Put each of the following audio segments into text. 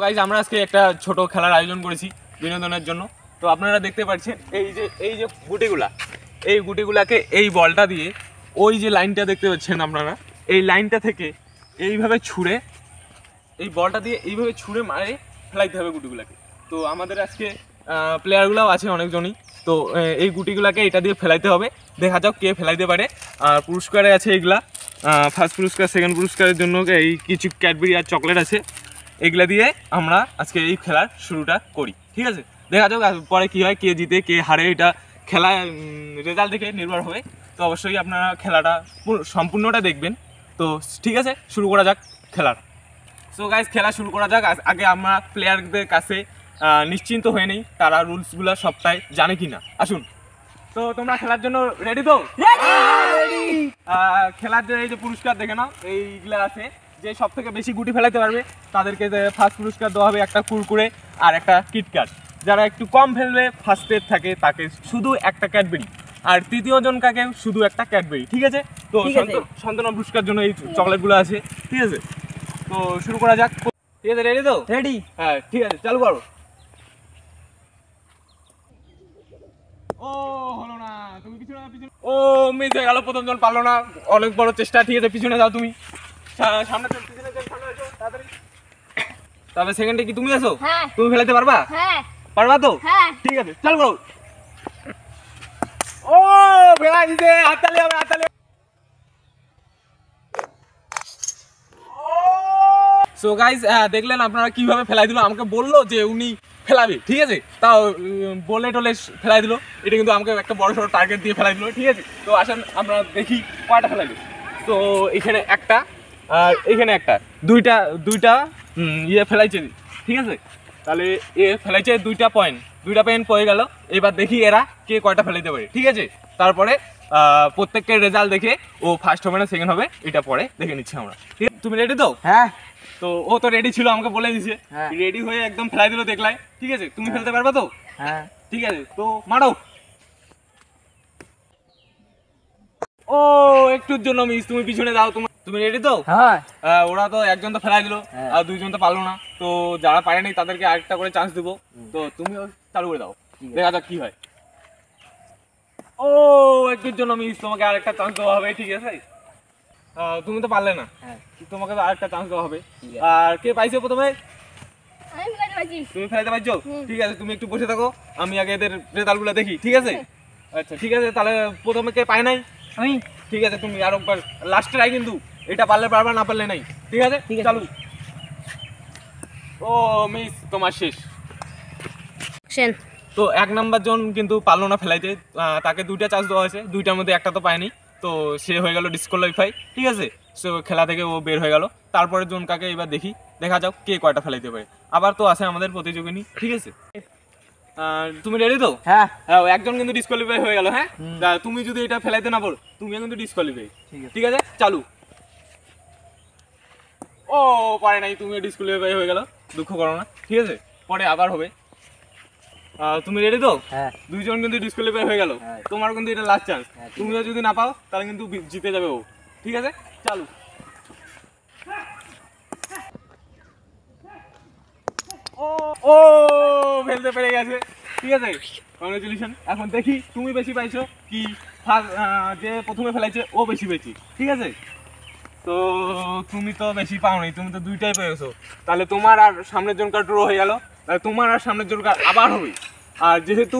Guys আমরা আজকে একটা ছোট খেলার আয়োজন করেছি বিনোদনের জন্য। তো আপনারা দেখতে পাচ্ছেন এই যে গুটিগুলাকে এই বলটা দিয়ে ওই যে লাইনটা দেখতে পাচ্ছেন আপনারা, এই লাইনটা থেকে এইভাবে ছুঁড়ে এই বলটা দিয়ে এইভাবে ছুঁড়ে মারে ফেলাইতে হবে গুটিগুলাকে। তো আমাদের আজকে প্লেয়ারগুলোও আছে অনেকজনই, তো এই গুটিগুলাকে এটা দিয়ে ফেলাইতে হবে, দেখা যাক কে ফেলাইতে পারে। আর পুরস্কারে আছে এইগুলা, ফার্স্ট পুরস্কার, সেকেন্ড পুরস্কারের জন্য এই কিছু ক্যাডবেরি আর চকলেট আছে। এগুলা দিয়ে আমরা আজকে এই খেলার শুরুটা করি, ঠিক আছে? দেখা যাক পরে কী হয়, কে জিতে কে হারে, এটা খেলা রেজাল্ট দেখে নির্ভর হবে। তো অবশ্যই আপনারা খেলাটা সম্পূর্ণটা দেখবেন। তো ঠিক আছে, শুরু করা যাক খেলার। সো গাইজ খেলা শুরু করা যাক। আগে আমরা প্লেয়ারদের কাছে নিশ্চিন্ত হয়ে নেই তারা রুলসগুলো সবটাই জানে কি না। আসুন, তো তোমরা খেলার জন্য রেডি তো? খেলার যে এই যে পুরস্কার দেখে নাও, এইগুলা আছে। যে সব থেকে বেশি গুটি ফেলাইতে পারবে তাদেরকে ফার্স্ট পুরস্কার দেওয়া হবে একটা কুরকুরে আর একটা কিটক্যাট। যারা একটু কম ফেলবে, ফার্স্টের থাকে, তাকে শুধু একটা ক্যাডবেরি, আর তৃতীয় জনকাকে শুধু একটা ক্যাডবেরি, ঠিক আছে? তো সান্ত্বনা পুরস্কার জন্য এই চকলেটগুলো আছে, ঠিক আছে? তো শুরু করা যাক, ঠিক আছে? রেডি তো? রেডি। হ্যাঁ ঠিক আছে, চালু করো। ও হলো না, তুমি পিছনে ও মিস হয়ে গেল, প্রথম জন পারলো না, অনেক বড় চেষ্টা। ঠিক আছে, পিছনে যাও তুমি, সামনে চল, পিছনে চল, সামনে আসো তাড়াতাড়ি। তবে সেকেন্ডে কি তুমি আছো? হ্যাঁ। তুমি ফেলাতে পারবা? হ্যাঁ। পারবা তো? হ্যাঁ। ঠিক আছে, চালু করো। ও ফেলাই দিতে, হাততালি হবে, হাততালি। সো গাইজ দেখলেন আপনারা কিভাবে ফেলাই দিল। আমাকে বললো যে উনি ফেলাবে, ঠিক আছে? তাও বলে টলে ফেলাই দিল। এটা কিন্তু আমাকে একটা বড় সড়ো টার্গেট দিয়ে ফেলাই দিল, ঠিক আছে? তো আসেন আমরা দেখি কয়টা ফেলাই দিল। তো এখানে একটা আর এখানে একটা, দুইটা ইয়ে ফেলাইছে, ঠিক আছে? তাহলে এ ফেলাইছে দুইটা পয়েন্ট পড়ে গেল। এবার দেখি এরা কে কয়টা ফেলাইতে পারে, ঠিক আছে? তারপরে প্রত্যেকের রেজাল্ট দেখে ও ফার্স্ট হবে না সেকেন্ড হবে, এটা পরে দেখে নিচ্ছি আমরা, ঠিক আছে? তুমি রেডি তো? হ্যাঁ। তো ও তো রেডি ছিল, আমাকে বলে দিছে, রেডি হয়ে একদম ফেলাই দিল দেখলাই, ঠিক আছে? তুমি ফেলতে পারবে তো? হ্যাঁ। ঠিক আছে, তো মারো। ও একটুর জন্য মিস, তুমি পিছনে যাও। তুমি রেডি তো? হ্যাঁ। ওরা তো একজন তো ফেলাই দিল আর দুইজন তো পারলো না। তো যারা পারেনি তাদেরকে আরেকটা করে চান্স দেবো। তো তুমিও চালু করে দাও, দেখা যাক কি হয়। ও একটুর জন্য মিস, তোমাকে আরেকটা চান্স দেওয়া হবে, ঠিক আছে? তুমি তো পারলে না, তোমাকে তো আরেকটা চান্স দেওয়া হবে। আর কে পাইছে প্রথমে? তুমি ফেলাইতে পারছো? ঠিক আছে, তুমি একটু বসে থাকো, আমি আগে এদের রেজাল্টগুলো দেখি, ঠিক আছে? আচ্ছা ঠিক আছে, তাহলে প্রথমে কে পায় নাই? আমি। ঠিক আছে, তুমি আর একবার লাস্টে আই, কিন্তু এটা পারলে পারবা, না পারলে নাই, ঠিক আছে? চালু। ও মিস, তোমার শেষ। তো 1 নাম্বার জন কিন্তু পারলো না ফেলাইতে, তাকে 2টা চান্স দেওয়া হয়েছে, 2টার মধ্যে একটা তো পায়নি, তো সে হয়ে গেল ডিসকোয়ালিফাই, ঠিক আছে? সো খেলা থেকে ও বের হয়ে গেল। তারপরে জন কাকে এবার দেখি, দেখা যাক কে কয়টা ফেলাইতে পারে। আবার তো আছে আমাদের প্রতিযোগিনী, ঠিক আছে? তুমি রেডি তো? হ্যাঁ। হ্যাঁ, একজন কিন্তু ডিসকোয়ালিফাই হয়ে গেল। হ্যাঁ, তুমি যদি এটা ফেলাইতে না পারো তুমিও কিন্তু ডিসকোয়ালিফাই, ঠিক আছে? চালু। ও পারে নাই, তুমিও ডিসকোয়ালিফাই হয়ে গেল, দুঃখ করো না, ঠিক আছে? পরে আবার হবে। তুমি রেডি তো? হ্যাঁ। 2 জন কিন্তু ডিসকোয়ালিফাই হয়ে গেল, তোমার কিন্তু এটা লাস্ট চান্স। তুমিও যদি না পাও তাহলে কিন্তু জিতে যাবে ও, ঠিক আছে? চালু। ও ফেলতে পেরে গেছে, ঠিক আছে? কংগ্রেচুলেশন। এখন দেখি তুমি বেশি পাইছো কি যে প্রথমে ফেলাইছে ও বেশি পেয়েছি, ঠিক আছে? তো তুমি তো বেশি পাওনি, তুমি তো 2টাই পেয়েছো। তাহলে তোমার আর সামনের জনকার ড্র হয়ে গেল, তাহলে তোমার আর সামনের জনকার আবার হবে। আর যেহেতু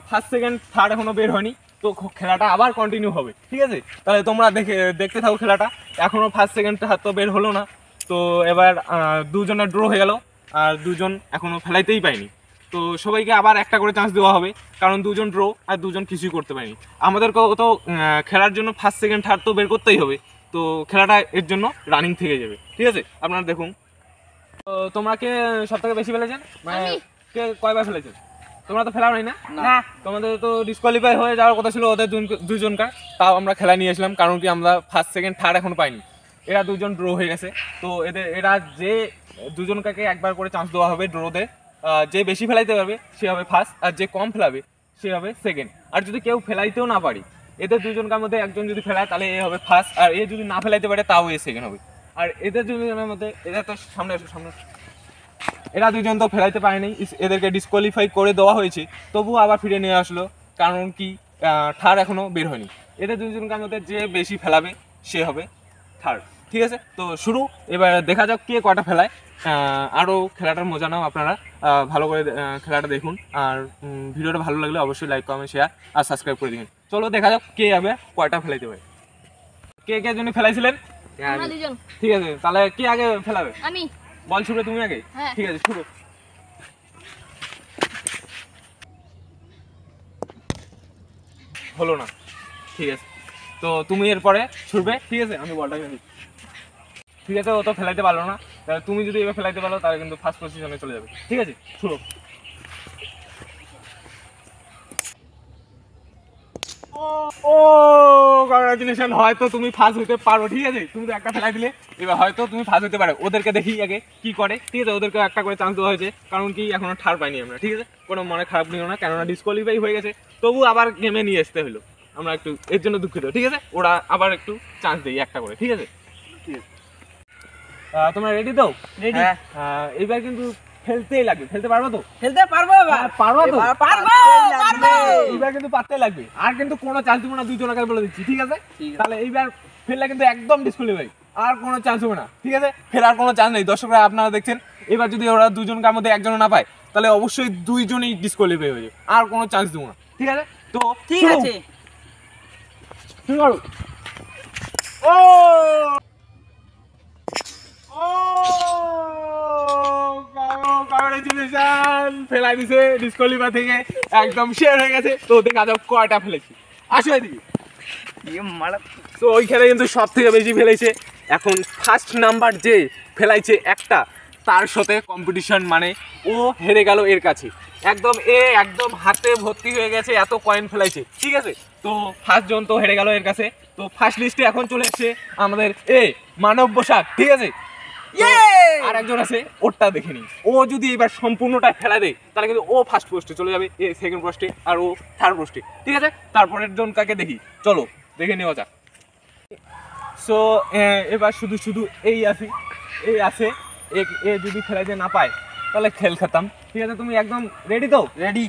ফার্স্ট সেকেন্ড থার্ড এখনো বের হয়নি, তো খেলাটা আবার কন্টিনিউ হবে, ঠিক আছে? তাহলে তোমরা দেখতে থাকো খেলাটা। এখনো ফার্স্ট সেকেন্ড থার্ড তো বের হলো না, তো এবার 2 জনের ড্র হয়ে গেল আর 2 জন এখনো ফেলাইতেই পায়নি। তো সবাইকে আবার একটা করে চান্স দেওয়া হবে, কারণ 2 জন ড্র আর 2 জন কিছুই করতে পারেনি। আমাদেরকেও তো খেলার জন্য ফার্স্ট সেকেন্ড থার্ড তো বের করতেই হবে, তো খেলাটা এর জন্য রানিং থেকে যাবে, ঠিক আছে? আপনারা দেখুন। তো তোমরা কে সব থেকে বেশি ফেলেছেন, মানে কে কয়বার ফেলেছেন? তোমরা তো ফেলাও নাই না? তোমাদের তো ডিসকোয়ালিফাই হয়ে যাওয়ার কথা ছিল ওদের 2 জনকার, তাও আমরা খেলা নিয়ে আসলাম, কারণ কি আমরা ফার্স্ট সেকেন্ড থার্ড এখন পাইনি। এরা 2 জন ড্র হয়ে গেছে, তো এরা যে 2 জনকাকে একবার করে চান্স দেওয়া হবে ড্রোতে। যে বেশি ফেলাইতে পারবে সে হবে ফার্স্ট, আর যে কম ফেলাবে সে হবে সেকেন্ড। আর যদি কেউ ফেলাইতেও না পারে, এদের 2 জনকার মধ্যে একজন যদি ফেলায় তাহলে এ হবে ফার্স্ট, আর এ যদি না ফেলাইতে পারে তাও এ সেকেন্ড হবে। আর এদের 2 জনের মধ্যে, এদের তো সামনে আসো, সামনে। এরা দুজন তো ফেলাইতে পারেনি, এদেরকে ডিসকোয়ালিফাই করে দেওয়া হয়েছে, তবুও আবার ফিরে নিয়ে আসলো। কারণ কি থার্ড এখনো বের হয়নি। এদের দুজনকার মধ্যে যে বেশি ফেলাবে সে হবে থার্ড। ঠিক আছে, তো শুরু। এবার দেখা যাক কে কটা ফেলায়। আরও খেলাটার মজা নাও আপনারা, ভালো করে খেলাটা দেখুন। আর ভিডিওটা ভালো লাগলে অবশ্যই লাইক কমেন্ট শেয়ার আর সাবস্ক্রাইব করে দিন। চলো দেখা যাক কে যাবে কয়টা ফেলাইতে পারে। কে কে জন্য ফেলাইছিলেন? ঠিক আছে, তাহলে কে আগে ফেলাবে? আমি। বল ছুড়ে তুমি আগে? ঠিক আছে, শুরু। হলো না, ঠিক আছে, তো তুমি এরপরে ছুড়বে। ঠিক আছে, আমি বলটা নিই। ঠিক আছে, ও তো ফেলাইতে পারলো না, তাহলে তুমি যদি এবার ফেলাইতে পারো তাহলে কিন্তু ফার্স্ট পজিশনে চলে যাবে। ঠিক আছে, ছুড়ো। ও কংগ্রাচুলেশন, হয়তো তুমি ফার্স্ট হতে পারো। ঠিক আছে, তুমি তো একটা ফেলাই দিলে, এবার হয়তো তুমি ফার্স্ট হতে পারো। ওদেরকে দেখি আগে কি করে। ঠিক আছে, ওদেরকে একটা করে চান্স দেওয়া হয়েছে, কারণ কি এখনো ঠার পাইনি আমরা। ঠিক আছে, কোনো মনে খারাপ নিও না, কেননা ডিসকোয়ালিফাই হয়ে গেছে, তবু আবার গেমে নিয়ে আসতে হলো। আমরা একটু এর জন্য দুঃখিত। ঠিক আছে, ওরা আবার একটু চান্স দিই একটা করে। ঠিক আছে, ঠিক আছে, তোমরা রেডি তো? রেডি। এইবার কিন্তু খেলতেই লাগবে। খেলতে পারবো তো? খেলতে পারবো এবার। পারবো তো? পারবো। এইবার কিন্তু পারতে লাগবে, আর কিন্তু কোনো চান্স দিব না, দুইজনকে বলে দিচ্ছি। ঠিক আছে, তাহলে এইবার ফেললে কিন্তু একদম ডিসকোয়ালিফাই, আর কোনো চান্স হবে না। ঠিক আছে, ফেলার কোনো চান্স নেই। দর্শকরা আপনারা দেখছেন, এবার যদি ওরা দুজনকার মধ্যে একজনও না পায় তাহলে অবশ্যই দুইজনই ডিসকোয়ালিফাই হয়ে যাবে, আর কোনো চান্স দিব না। ঠিক আছে, তো ঠিক আছে, শুরু করো। ও ফেলাই দিছে ডিসকোয়ালিফাই থেকে, একদম শেয়ার হয়ে গেছে। তো দেখা যাক কয়টা ফেলেছি। আসো এদিকে। তো ওইখানে কিন্তু সব থেকে বেশি ফেলেছে। এখন ফার্স্ট নাম্বার যে ফেলাইছে একটা, তার সাথে কম্পিটিশন, মানে ও হেরে গেল এর কাছে। একদম একদম হাতে ভর্তি হয়ে গেছে, এত কয়েন ফেলাইছে। ঠিক আছে, তো ফার্স্ট জন তো হেরে গেল এর কাছে। তো ফার্স্ট লিস্টে এখন চলে এসছে আমাদের মানব বসাক। ঠিক আছে, আর একজন আছে, ওরটা দেখে নি। ও যদি এবার সম্পূর্ণটা ফেলা দেয় তাহলে কিন্তু ও ফার্স্ট পোস্টে চলে যাবে, সেকেন্ড পোস্টে, আর ও থার্ড পোস্টে। ঠিক আছে, তারপরের জন কাকে দেখি, চলো দেখে নেওয়া যাক। সো এবার শুধু শুধু এই আছে এ যদি ফেলাইতে না পায় তাহলে খেল খেতাম। ঠিক আছে, তুমি একদম রেডি তো? রেডি।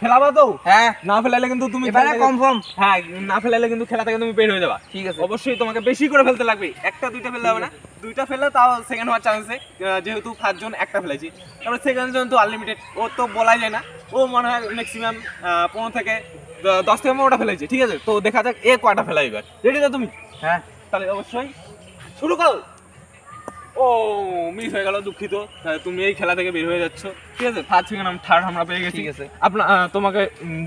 ফেলাবা তো? হ্যাঁ। না ফেলাইলে কিন্তু তুমি কনফার্ম। হ্যাঁ, না ফেলাইলে কিন্তু খেলা থেকে তুমি বের হয়ে যাবা। ঠিক আছে, অবশ্যই তোমাকে বেশি করে ফেলতে লাগবে। একটা দুইটা ফেলতে হবে না, দুইটা ফেললে তাও সেকেন্ড হওয়ার চান্স আছে। যেহেতু ফার্স্ট জন একটা ফেলেছি, তারপরে সেকেন্ড জন তো আনলিমিটেড, ও তো বলাই যায় না। ও মনে হয় ম্যাক্সিমাম 15 থেকে 10 থেকে 15টা ফেলেছে। ঠিক আছে, তো দেখা যাক এ কয়টা ফেলা। এবার রেডি তো তুমি? হ্যাঁ, তাহলে অবশ্যই শুরু করো। ও মিস হয়ে গেল, দুঃখিত। তুমি এই খেলা থেকে বের হয়ে যাচ্ছ। ঠিক আছে, ফার্স্ট সেকেন্ড থার্ড আমরা পেয়ে গেছি। ঠিক আছে, আপনার তোমাকে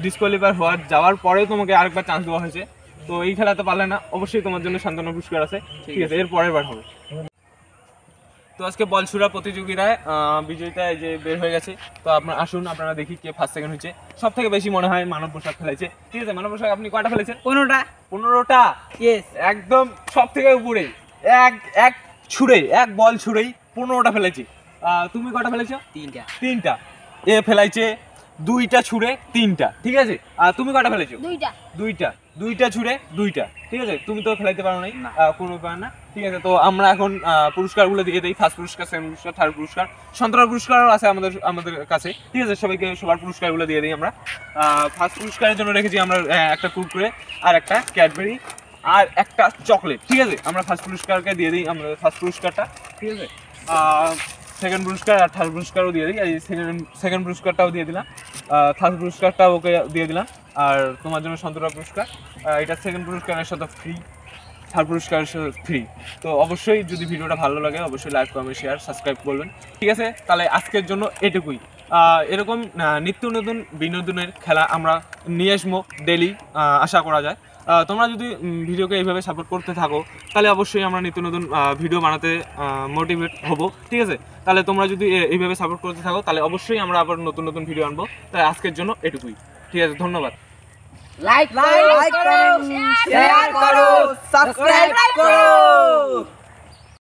ডিসকোয়ালিফাই যাওয়ার পরেও তোমাকে আরেকবার চান্স দেওয়া হয়েছে। তো এই খেলাতে পারলে না, অবশ্যই তোমার জন্য সান্ত্বনা পুরস্কার আছে। ঠিক আছে, এর পরের বার হবে। তো আজকে বল ছুড়া প্রতিযোগিতায় বিজয়িতা যে বের হয়ে গেছে। তো আপনারা আসুন, আপনারা দেখি কে ফার্স্ট সেকেন্ড হয়েছে। সব থেকে বেশি মনে হয় মানব প্রসাদ ফেলেছে। ঠিক আছে, মানব প্রসাদ আপনি কয়টা ফেলেছেন? 15টা। ইয়েস, একদম সব থেকে উপরে। এক ছুড়ে, এক বল ছুড়েই 15টা ফেলেছি। তুমি কয়টা ফেলেছো? 3টা। এ ফেলাইছে 2টা ছুড়ে 3টা। ঠিক আছে, আর তুমি কয়টা ফেলেছো? 2টা ছুড়ে 2টা। ঠিক আছে, তুমি তো ফেলাইতে পারো নাই, কোনো ব্যাপার না। ঠিক আছে, তো আমরা এখন পুরস্কারগুলো দিয়ে দিই। ফার্স্ট পুরস্কার, সেকেন্ড পুরস্কার, থার্ড পুরস্কার, সন্তরা পুরস্কারও আছে আমাদের কাছে। ঠিক আছে, সবাইকে সবার পুরস্কারগুলো দিয়ে দিই আমরা। ফার্স্ট পুরস্কারের জন্য রেখেছি আমরা একটা কুরকুরে, আর একটা ক্যাডবেরি, আর একটা চকলেট। ঠিক আছে, আমরা ফার্স্ট পুরস্কারকে দিয়ে দিই আমরা ফার্স্ট পুরস্কারটা। ঠিক আছে, সেকেন্ড পুরস্কার আর থার্ড পুরস্কারও দিয়ে দিই। এই সেকেন্ড পুরস্কারটাও দিয়ে দিলাম, থার্ড পুরস্কারটাও ওকে দিয়ে দিলাম, আর তোমার জন্য সন্তরা পুরস্কার। এটা সেকেন্ড পুরস্কারের সাথে ফ্রি, থার্ড পুরস্কারের সাথে ফ্রি। তো অবশ্যই যদি ভিডিওটা ভালো লাগে অবশ্যই লাইক কমেন্ট শেয়ার সাবস্ক্রাইব করবেন। ঠিক আছে, তাহলে আজকের জন্য এটুকুই। এরকম নিত্য নতুন বিনোদনের খেলা আমরা নিয়ে আসবো ডেলি, আশা করা যায়। তোমরা যদি ভিডিওকে এইভাবে সাপোর্ট করতে থাকো তাহলে অবশ্যই আমরা নিত্য নতুন ভিডিও বানাতে মোটিভেট হব। ঠিক আছে, তাহলে তোমরা যদি এইভাবে সাপোর্ট করতে থাকো তাহলে অবশ্যই আমরা আবার নতুন নতুন ভিডিও আনবো। তাই আজকের জন্য এটুকুই। ঠিক আছে, ধন্যবাদ। লাইক করো, শেয়ার করো, সাবস্ক্রাইব করো।